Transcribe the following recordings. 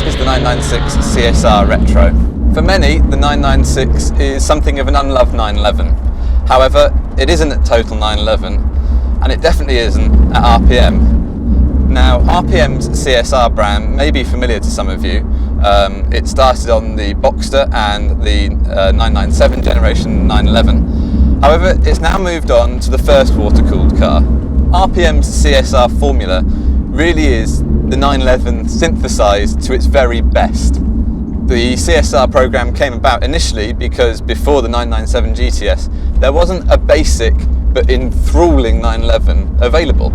is the 996 CSR Retro. For many, the 996 is something of an unloved 911. However, it isn't at total 911, and it definitely isn't at RPM. Now, RPM's CSR brand may be familiar to some of you. It started on the Boxster and the 997 generation 911. However, it's now moved on to the first water-cooled car. RPM's CSR formula really is the 911 synthesized to its very best. The CSR program came about initially because before the 997 GTS, there wasn't a basic but enthralling 911 available.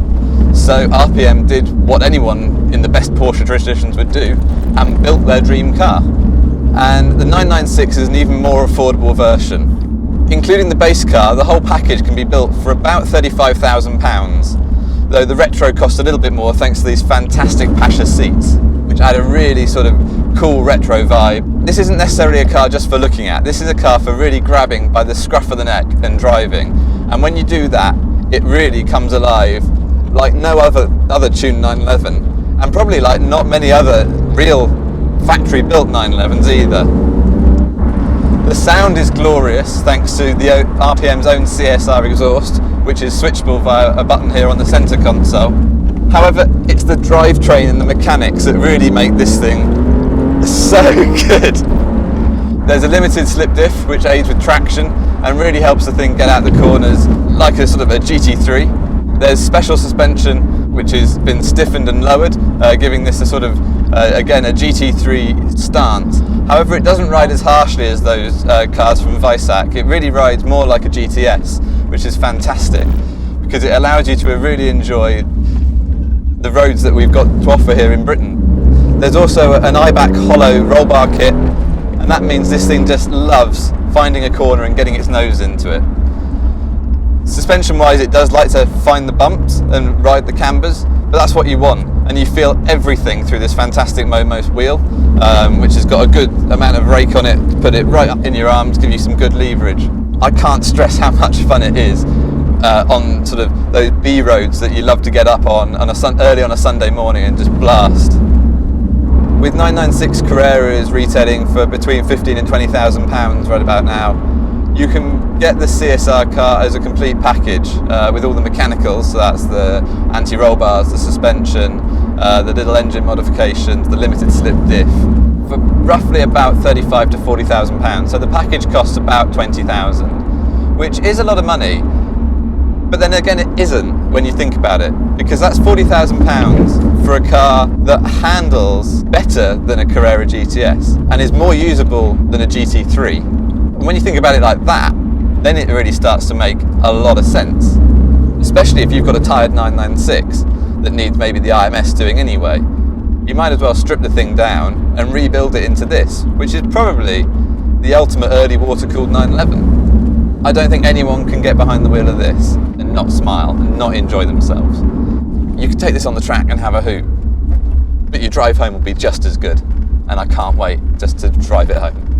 So RPM did what anyone in the best Porsche traditions would do and built their dream car. And the 996 is an even more affordable version. Including the base car, the whole package can be built for about £35,000, though the Retro costs a little bit more thanks to these fantastic Pasha seats, which add a really sort of cool retro vibe. This isn't necessarily a car just for looking at, this is a car for really grabbing by the scruff of the neck and driving. And when you do that, it really comes alive like no other tuned 911, and probably like not many other real factory-built 911s either. The sound is glorious thanks to the RPM's own CSR exhaust, which is switchable via a button here on the centre console. However, it's the drivetrain and the mechanics that really make this thing so good. There's a limited slip diff which aids with traction and really helps the thing get out the corners like a sort of a GT3. There's special suspension which has been stiffened and lowered, giving this a sort of, again, a GT3 stance. However, it doesn't ride as harshly as those cars from Weissach. It really rides more like a GTS, which is fantastic because it allows you to really enjoy the roads that we've got to offer here in Britain. There's also an IBAC hollow roll bar kit, and that means this thing just loves finding a corner and getting its nose into it. Suspension wise, it does like to find the bumps and ride the cambers, but that's what you want, and you feel everything through this fantastic Momos wheel, which has got a good amount of rake on it to put it right up in your arms, give you some good leverage. I can't stress how much fun it is on sort of those B roads that you love to get up on early on a Sunday morning and just blast. With 996 Carrera is retailing for between £15,000 and £20,000 right about now. You can get the CSR car as a complete package with all the mechanicals, so that's the anti-roll bars, the suspension, the little engine modifications, the limited slip diff, for roughly about £35,000 to £40,000. So the package costs about £20,000, which is a lot of money, but then again it isn't when you think about it, because that's £40,000 for a car that handles better than a Carrera GTS and is more usable than a GT3. And when you think about it like that, then it really starts to make a lot of sense. Especially if you've got a tired 996 that needs maybe the IMS doing anyway. You might as well strip the thing down and rebuild it into this, which is probably the ultimate early water-cooled 911. I don't think anyone can get behind the wheel of this and not smile and not enjoy themselves. You can take this on the track and have a hoot, but your drive home will be just as good, and I can't wait just to drive it home.